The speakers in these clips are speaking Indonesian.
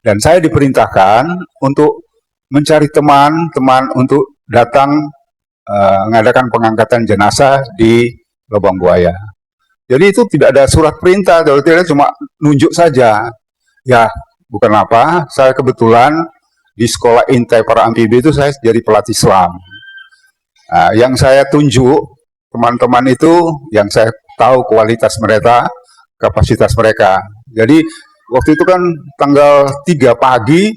dan saya diperintahkan untuk mencari teman-teman untuk datang mengadakan pengangkatan jenazah di Lubang Buaya. Jadi itu tidak ada surat perintah, tidak cuma nunjuk saja. Ya, bukan apa, saya kebetulan di sekolah intai para amfibi itu saya jadi pelatih selam. Nah, yang saya tunjuk teman-teman itu, yang saya tahu kualitas mereka, kapasitas mereka. Jadi waktu itu kan tanggal 3 pagi,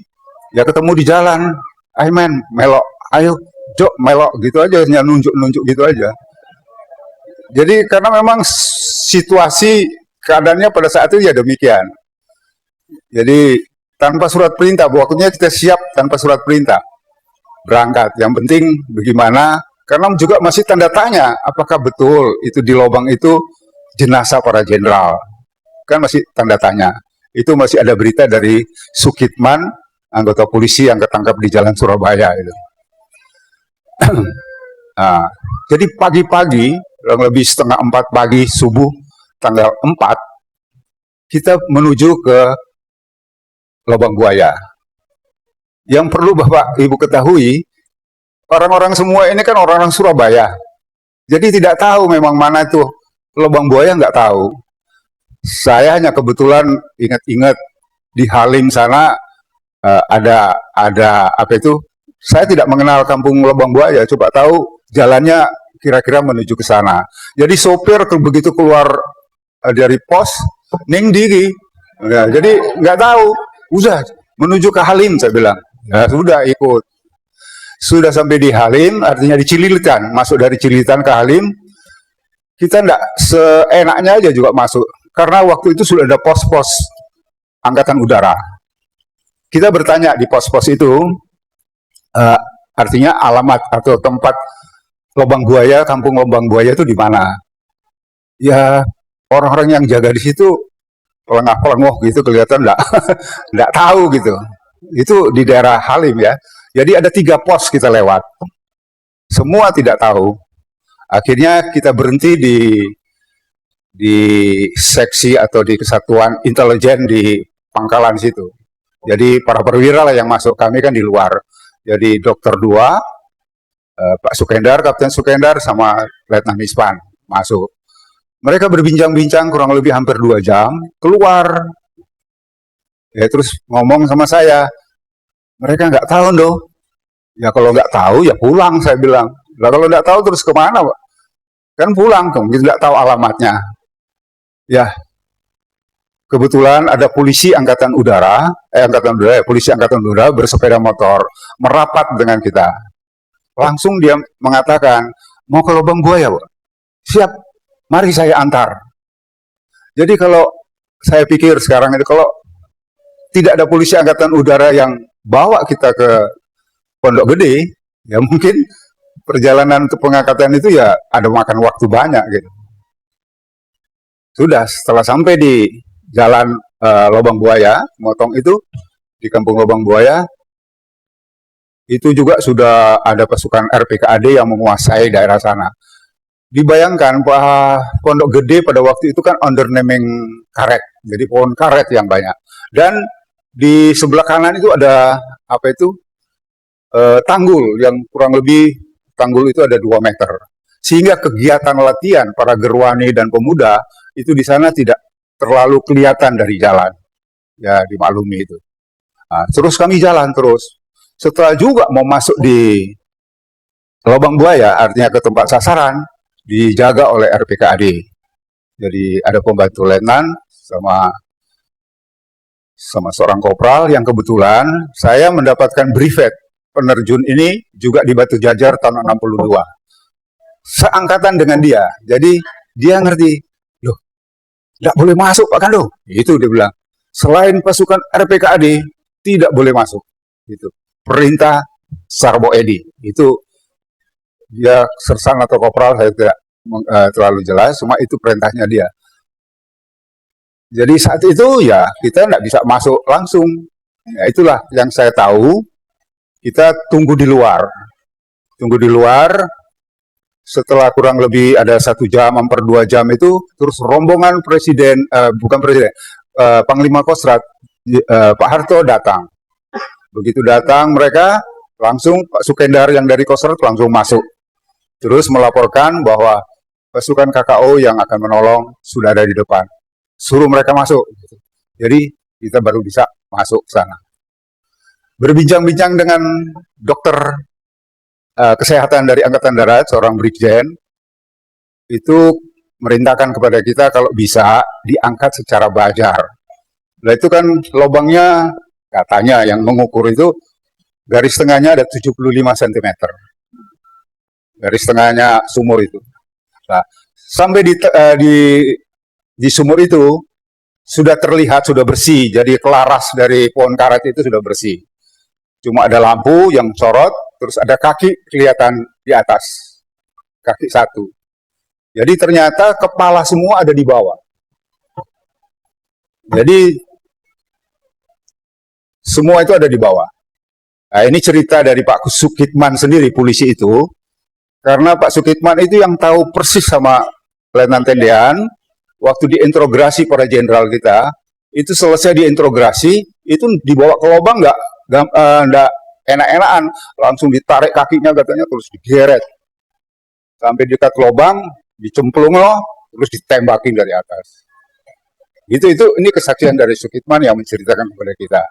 ya ketemu di jalan, ayo men, melok, ayo Jok, melok gitu aja, nunjuk-nunjuk gitu aja. Jadi karena memang situasi keadaannya pada saat itu ya demikian. Jadi tanpa surat perintah, waktunya kita siap tanpa surat perintah berangkat. Yang penting bagaimana, karena juga masih tanda tanya apakah betul itu di lubang itu jenazah para jenderal. Kan masih tanda tanya. Itu masih ada berita dari Sukitman, anggota polisi yang ketangkap di Jalan Surabaya itu. Nah, jadi pagi-pagi, kurang lebih setengah 4 pagi subuh tanggal 4, kita menuju ke Lubang Buaya. Yang perlu Bapak Ibu ketahui, orang-orang semua ini kan orang-orang Surabaya. Jadi tidak tahu memang mana itu Lubang Buaya, nggak tahu. Saya hanya kebetulan ingat-ingat di Halim sana ada apa itu? Saya tidak mengenal kampung Lubang Buaya, coba tahu jalannya kira-kira menuju ke sana. Jadi sopir begitu keluar dari pos, ning diri, ya, jadi nggak tahu, udah menuju ke Halim saya bilang. Ya sudah ikut. Sudah sampai di Halim, artinya di Cililitan, masuk dari Cililitan ke Halim, kita nggak seenaknya aja juga masuk, karena waktu itu sudah ada pos-pos angkatan udara. Kita bertanya di pos-pos itu, artinya alamat atau tempat Lubang Buaya, kampung Lubang Buaya itu di mana? Ya orang-orang yang jaga di situ pelengah-pelengah gitu, kelihatan nggak tahu gitu. Itu di daerah Halim ya. Jadi ada 3 pos kita lewat. Semua tidak tahu. Akhirnya kita berhenti di seksi atau di kesatuan intelijen di Pangkalan situ. Jadi para perwira lah yang masuk, kami kan di luar. Jadi dokter 2, Pak Sukendar, Kapten Sukendar, sama Letnan Mispan masuk. Mereka berbincang-bincang kurang lebih hampir 2 jam, keluar. Ya terus ngomong sama saya, mereka nggak tahu dong. Ya kalau nggak tahu ya pulang, saya bilang. Lah kalau nggak tahu terus kemana, Pak? Kan pulang dong, kita nggak tahu alamatnya. Ya kebetulan ada polisi angkatan udara, polisi angkatan udara bersepeda motor merapat dengan kita. Langsung dia mengatakan, mau ke Lubang Buaya, Pak? Siap, mari saya antar. Jadi kalau saya pikir sekarang ini, kalau tidak ada polisi angkatan udara yang bawa kita ke Pondok Gede, ya mungkin perjalanan untuk pengangkatan itu ya ada makan waktu banyak gitu. Sudah setelah sampai di jalan Lubang Buaya, motong itu di kampung Lubang Buaya, itu juga sudah ada pasukan RPKAD yang menguasai daerah sana. Dibayangkan Pondok Gede pada waktu itu kan undernaming karet, jadi pohon karet yang banyak. Dan di sebelah kanan itu ada apa itu tanggul yang kurang lebih, tanggul itu ada 2 meter. Sehingga kegiatan latihan para gerwani dan pemuda itu di sana tidak terlalu kelihatan dari jalan. Ya dimaklumi itu. Nah, terus kami jalan terus. Setelah juga mau masuk di Lubang Buaya, artinya ke tempat sasaran, dijaga oleh RPKAD. Jadi ada pembantu letnan sama seorang kopral yang kebetulan saya mendapatkan brevet penerjun ini juga di Batu Jajar tahun 62. Seangkatan dengan dia. Jadi dia ngerti, loh, tidak boleh masuk Pak Kando. Itu dia bilang. Selain pasukan RPKAD, tidak boleh masuk. Itu perintah Sarbo Edi. Itu dia sersan atau kopral, saya tidak terlalu jelas, cuma itu perintahnya dia. Jadi saat itu ya kita tidak bisa masuk langsung. Ya, itulah yang saya tahu. Kita tunggu di luar. Tunggu di luar. Setelah kurang lebih ada 1 jam, hampir 2 jam itu, terus rombongan presiden, bukan presiden, Panglima Kostrat Pak Harto datang. Begitu datang mereka langsung Pak Sukendar yang dari Kostrad langsung masuk. Terus melaporkan bahwa pasukan KKO yang akan menolong sudah ada di depan. Suruh mereka masuk. Jadi kita baru bisa masuk ke sana. Berbincang-bincang dengan dokter kesehatan dari Angkatan Darat, seorang brigjen, itu merintahkan kepada kita kalau bisa diangkat secara bajar. Nah itu kan lubangnya katanya yang mengukur itu garis tengahnya ada 75 cm. Garis tengahnya sumur itu. Nah, sampai di sumur itu sudah terlihat, sudah bersih. Jadi kelaras dari pohon karet itu sudah bersih. Cuma ada lampu yang sorot, terus ada kaki kelihatan di atas. Kaki satu. Jadi ternyata kepala semua ada di bawah. Jadi semua itu ada di bawah. Nah, ini cerita dari Pak Sukitman sendiri, polisi itu. Karena Pak Sukitman itu yang tahu persis sama Letnan Tendean, waktu diinterogasi para jenderal kita, itu selesai diinterogasi, itu dibawa ke lubang nggak enak-enakan, langsung ditarik kakinya katanya, terus digeret. Sampai dekat lubang, dicemplung loh, terus ditembakin dari atas. Ini kesaksian dari Sukitman yang menceritakan kepada kita.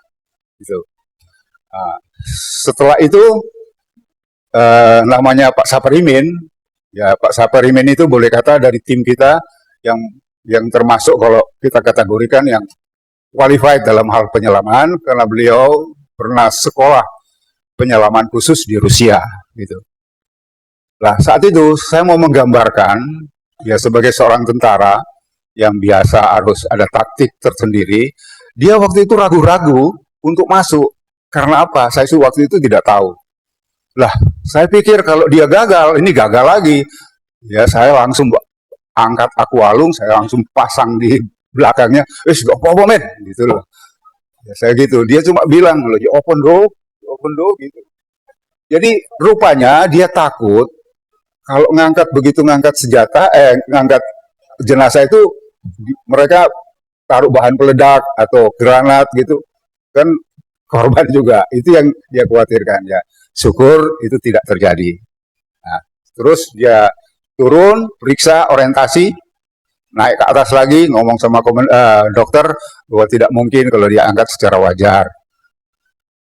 Gitu. Nah, setelah itu namanya Pak Saparimin, ya Pak Saparimin itu boleh kata dari tim kita yang termasuk kalau kita kategorikan yang qualified dalam hal penyelaman karena beliau pernah sekolah penyelaman khusus di Rusia, gitu. Nah saat itu saya mau menggambarkan ya sebagai seorang tentara yang biasa harus ada taktik tersendiri, dia waktu itu ragu-ragu untuk masuk. Karena apa? Saya waktu itu tidak tahu. Lah, saya pikir kalau dia gagal, ini gagal lagi. Ya, saya langsung angkat akualung, saya langsung pasang di belakangnya. Gak apa-apa, men. Gitu loh. Ya, saya gitu. Dia cuma bilang, loh, open do, gitu. Jadi, rupanya dia takut kalau ngangkat senjata, ngangkat jenazah itu, mereka taruh bahan peledak atau granat gitu. Kan korban juga. Itu yang dia khawatirkan, ya. Syukur itu tidak terjadi. Nah, terus dia turun, periksa orientasi, naik ke atas lagi, ngomong sama dokter bahwa tidak mungkin kalau dia angkat secara wajar.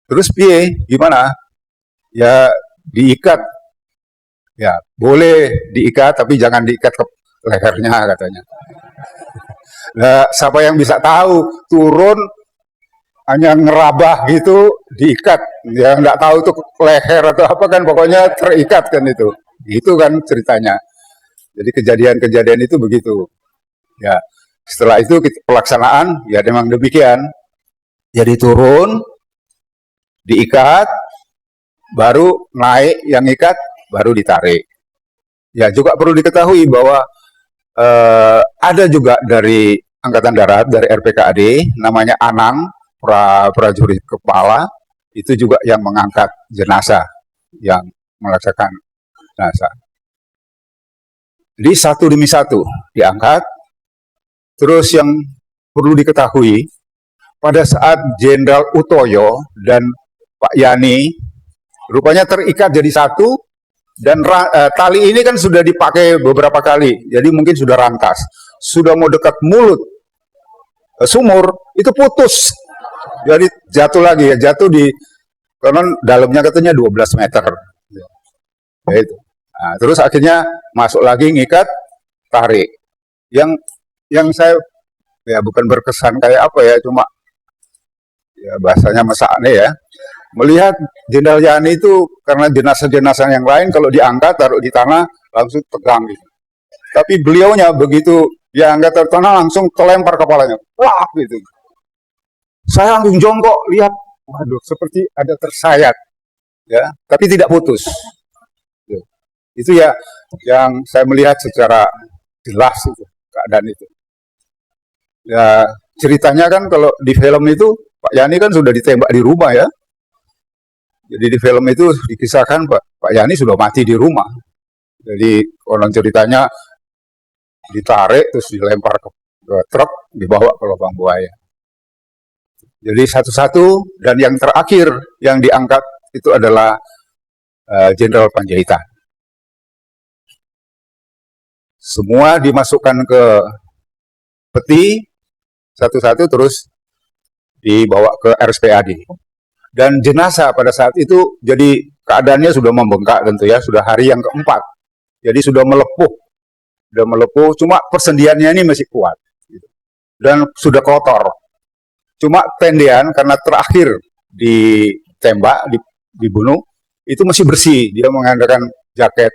Terus gimana? Ya diikat. Ya boleh diikat, tapi jangan diikat ke lehernya katanya. Nah, siapa yang bisa tahu turun hanya ngerabah gitu diikat, ya nggak tahu itu leher atau apa kan, pokoknya terikat kan itu kan ceritanya. Jadi kejadian-kejadian itu begitu ya. Setelah itu pelaksanaan ya memang demikian, jadi turun diikat, baru naik yang ikat, baru ditarik. Ya juga perlu diketahui bahwa ada juga dari Angkatan Darat, dari RPKAD namanya Anang, prajurit kepala, itu juga yang mengangkat jenazah, yang melaksanakan jenazah. Jadi satu demi satu diangkat. Terus yang perlu diketahui, pada saat Jenderal Utoyo dan Pak Yani rupanya terikat jadi satu, dan tali ini kan sudah dipakai beberapa kali, jadi mungkin sudah rantas, sudah mau dekat mulut sumur, itu putus. Jadi jatuh lagi ya, jatuh di konon dalamnya katanya 12 meter. Ya itu. Nah, terus akhirnya masuk lagi ngikat, tarik. Yang saya ya bukan berkesan kayak apa ya, cuma ya bahasanya masa aneh ya. Melihat Jenderal Yani itu karena jenazah-jenazah yang lain kalau diangkat taruh di tanah langsung tegang gitu. Tapi beliaunya begitu dia angkat dari tanah langsung kelempar kepalanya. Wah gitu. Saya langsung jongkok lihat, waduh seperti ada tersayat, ya, tapi tidak putus. Itu ya yang saya melihat secara jelas itu keadaan itu. Ya ceritanya kan kalau di film itu Pak Yani kan sudah ditembak di rumah ya. Jadi di film itu dikisahkan Pak Yani sudah mati di rumah. Jadi konon ceritanya ditarik terus dilempar ke truk, dibawa ke lubang buaya. Jadi satu-satu, dan yang terakhir yang diangkat itu adalah Jenderal Panjaitan. Semua dimasukkan ke peti satu-satu, terus dibawa ke RSPAD. Dan jenazah pada saat itu jadi keadaannya sudah membengkak tentu ya, sudah hari yang keempat. Jadi sudah melepuh, cuma persendiannya ini masih kuat. Dan sudah kotor. Cuma tendean karena terakhir ditembak, dibunuh, itu masih bersih. Dia menggunakan jaket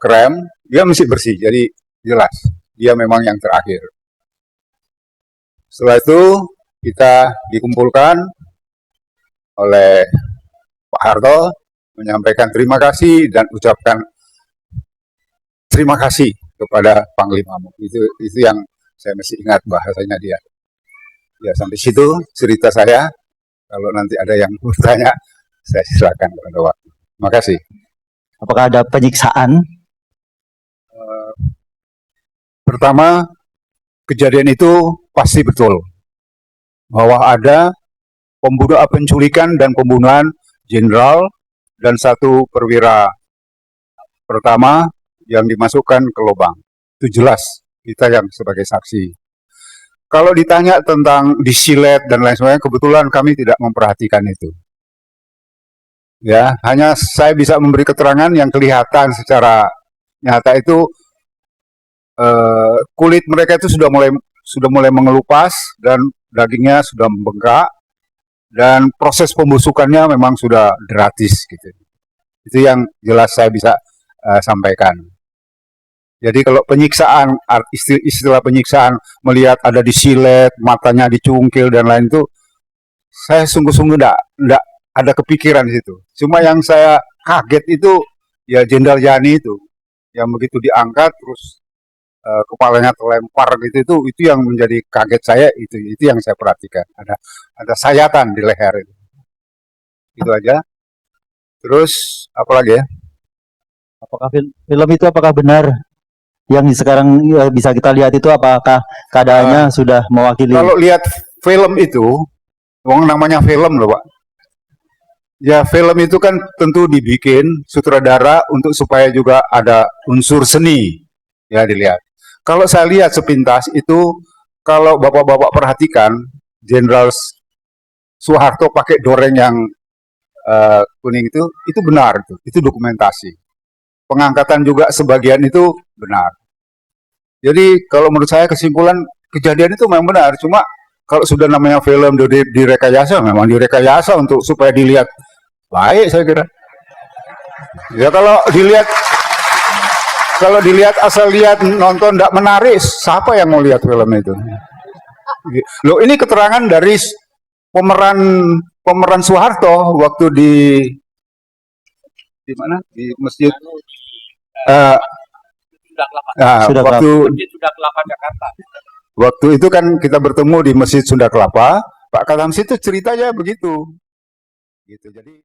krem, dia masih bersih. Jadi jelas, dia memang yang terakhir. Setelah itu kita dikumpulkan oleh Pak Harto, menyampaikan terima kasih dan ucapkan terima kasih kepada Panglimamu. Itu yang saya masih ingat bahasanya dia. Ya, sampai situ cerita saya. Kalau nanti ada yang bertanya, saya silakan pada waktu. Terima kasih. Apakah ada penyiksaan? Pertama, kejadian itu pasti betul bahwa ada penculikan dan pembunuhan jenderal dan satu perwira pertama yang dimasukkan ke lubang. Itu jelas kita yang sebagai saksi. Kalau ditanya tentang disilet dan lain sebagainya, kebetulan kami tidak memperhatikan itu. Ya, hanya saya bisa memberi keterangan yang kelihatan secara nyata itu kulit mereka itu sudah mulai mengelupas dan dagingnya sudah membengkak dan proses pembusukannya memang sudah drastis gitu. Itu yang jelas saya bisa sampaikan. Jadi kalau penyiksaan, istilah penyiksaan, melihat ada disilet, matanya dicungkil dan lain itu, saya sungguh-sungguh enggak ada kepikiran di situ. Cuma yang saya kaget itu ya Jenderal Yani itu, yang begitu diangkat terus kepalanya terlempar gitu, itu yang menjadi kaget saya, itu yang saya perhatikan. Ada sayatan di leher itu. Itu aja. Terus apa lagi ya? Apakah film itu apakah benar yang sekarang bisa kita lihat itu, apakah keadaannya sudah mewakili? Kalau lihat film itu, namanya film loh Pak. Ya film itu kan tentu dibikin sutradara untuk supaya juga ada unsur seni, ya dilihat. Kalau saya lihat sepintas itu, kalau bapak-bapak perhatikan, Jenderal Soeharto pakai doreng yang kuning itu benar, itu dokumentasi. Pengangkatan juga sebagian itu benar. Jadi kalau menurut saya kesimpulan kejadian itu memang benar. Cuma kalau sudah namanya film direkayasa, memang direkayasa untuk supaya dilihat baik saya kira. Ya kalau dilihat asal lihat nonton tidak menarik, siapa yang mau lihat film itu? Loh, ini keterangan dari pemeran Soeharto waktu di mana? Di masjid. Waktu itu kan kita bertemu di Masjid Sunda Kelapa, Pak Katamsi itu ceritanya begitu. Gitu. Jadi